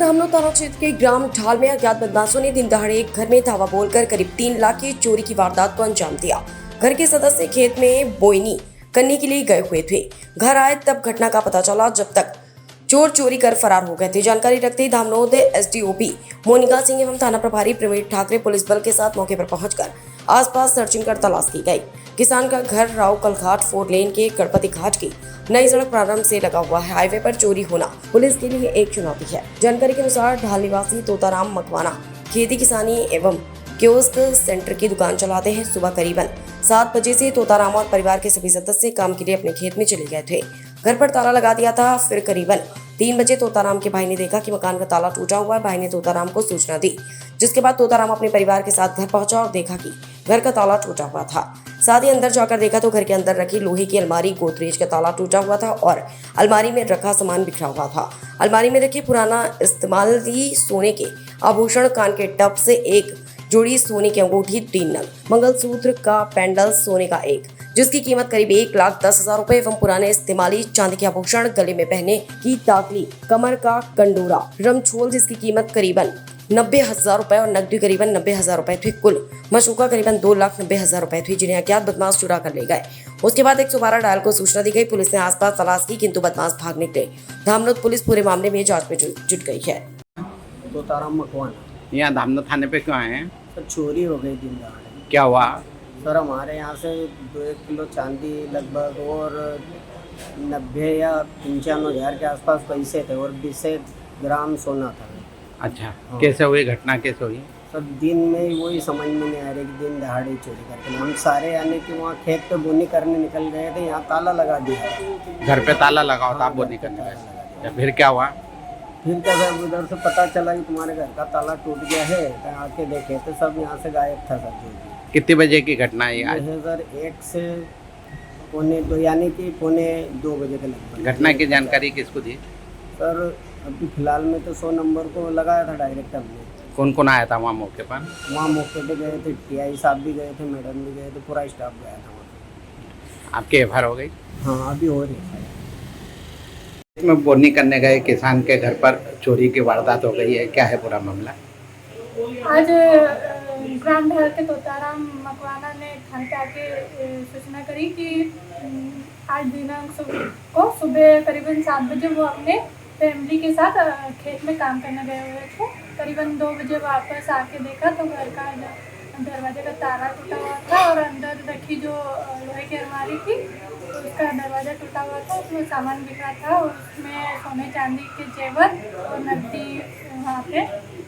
धामनोद थाना क्षेत्र के ग्राम ढाल में अज्ञात बदमाशों ने दिन दहाड़े एक घर में धावा बोलकर करीब 3 लाख की चोरी की वारदात को अंजाम दिया। घर के सदस्य खेत में बोईनी करने के लिए गए हुए थे। घर आए तब घटना का पता चला, जब तक चोर चोरी कर फरार हो गए थे। जानकारी रखते ही धामनोद एसडीओपी मोनिका सिंह एवं थाना प्रभारी प्रवीण ठाकरे पुलिस बल के साथ मौके पर पहुंचकर आसपास सर्चिंग कर तलाश की गई। किसान का घर राव कलघाट 4 लेन के गणपति घाट की नई सड़क प्रारंभ से लगा हुआ है। हाईवे पर चोरी होना पुलिस के लिए एक चुनौती है। जानकारी के अनुसार ढाल निवासी तोताराम मकवाना खेती किसानी एवं कियोस्क सेंटर की दुकान चलाते हैं। सुबह करीबन 7 बजे से तोताराम और परिवार के सभी सदस्य काम के लिए अपने खेत में चले गए थे। घर पर ताला लगा दिया था। फिर करीबन 3 बजे तोताराम के भाई ने देखा कि मकान का ताला टूटा हुआ है। भाई ने तोताराम को सूचना दी, जिसके बाद तोताराम अपने परिवार के साथ घर पहुंचा और देखा कि घर का ताला टूटा हुआ था। साथ ही अंदर जाकर देखा तो घर के अंदर रखी लोहे की अलमारी गोदरेज का ताला टूटा हुआ था और अलमारी में रखा सामान बिखरा हुआ था। अलमारी में रखे पुराना इस्तेमाली सोने के आभूषण, कान के टप से एक जोड़ी सोने की अंगूठी, 3 नग मंगलसूत्र का पेंडल सोने का एक, जिसकी कीमत करीब 1,10,000 रुपए एवं पुराने इस्तेमाली चांदी के आभूषण, गले में पहने की टाकली, कमर का कंडोरा, रमछोल जिसकी कीमत करीबन 90,000 रुपए और नकदी करीबन 90,000 रुपए थी। कुल मशूका करीबन 2,90,000 रुपए थी, जिन्हें अज्ञात बदमाश चुरा कर ले गए। उसके बाद 112 डायल को सूचना दी गई। पुलिस ने आसपास तलाश की, किंतु बदमाश भाग निकले। धामनोद पुलिस पूरे मामले में जांच में जुट गई है। तोताराम मकवाना यहाँ धामनोद थाने पे क्यों आए हैं? सर चोरी हो गई दिन दहाड़े। क्या हुआ? सर हमारे यहाँ से 2-1 किलो चांदी लगभग और 90 या 95 हज़ार के आसपास पैसे थे और 20 ग्राम सोना था। अच्छा, हाँ। कैसे हुई घटना, कैसे हुई? सर दिन में वही समझ में नहीं आ रही कि दिन दहाड़े चोरी करके हम सारे यानी कि वहाँ खेत पे बोनी करने निकल गए थे। यहाँ ताला लगा दिया, घर पे ताला लगा होता, आप वो नहीं ताला करते? लगा दिया। अच्छा, फिर क्या हुआ? फिर क्या सर उधर से पता चला कि तुम्हारे घर का ताला टूट गया है, तो आके देखे तो सब यहाँ से गायब था सब चीज़। कितने बजे की घटना है आज? ये सर 1 से पौने 2 यानी कि पौने 2 बजे के लगभग। घटना की जानकारी किसको दी? सर अभी फिलहाल में तो 100 नंबर को लगाया था डायरेक्ट हमने। कौन कौन आया था वहाँ मौके पर? वहाँ मौके पे गए थे, टीआई साहब भी गए थे, मैडम भी गए थे, पूरा स्टाफ गया था वहाँ। आपकी एफआईआर हो गई? हाँ अभी हो रही है। इसमें बोनी करने गए किसान के घर पर चोरी की वारदात हो गई है, क्या है पूरा मामला? आज ग्राम ढाल के तोताराम मकवाना ने घर पे आके सूचना करी कि 8 दिनांक को सुबह करीबन 7 बजे वो अपने फैमिली के साथ खेत में काम करने गए हुए थे। करीबन 2 बजे वापस आके देखा तो घर का दरवाजे का ताला टूटा हुआ था और अंदर रखी जो लोहे की अलमारी थी उसका दरवाज़ा टूटा हुआ था, उसमें सामान बिखरा था। उसमें सोने चांदी के जेवर और नकदी वहाँ पे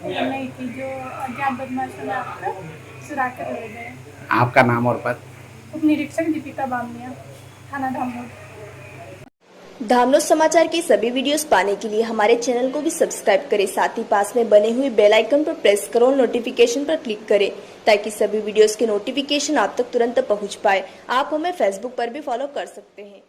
नहीं थी, जो अज्ञात बदमाशों ने आकर चुरा कर ले गए। आपका नाम और पद? उप निरीक्षक दीपिका बामनिया, थाना धामनोद। धामनोद समाचार के सभी वीडियोस पाने के लिए हमारे चैनल को भी सब्सक्राइब करें। साथ ही पास में बने हुए बेल आइकन पर प्रेस करो, नोटिफिकेशन पर क्लिक करें ताकि सभी वीडियोस के नोटिफिकेशन आप तक तुरंत पहुंच पाए। आप हमें फेसबुक पर भी फॉलो कर सकते हैं।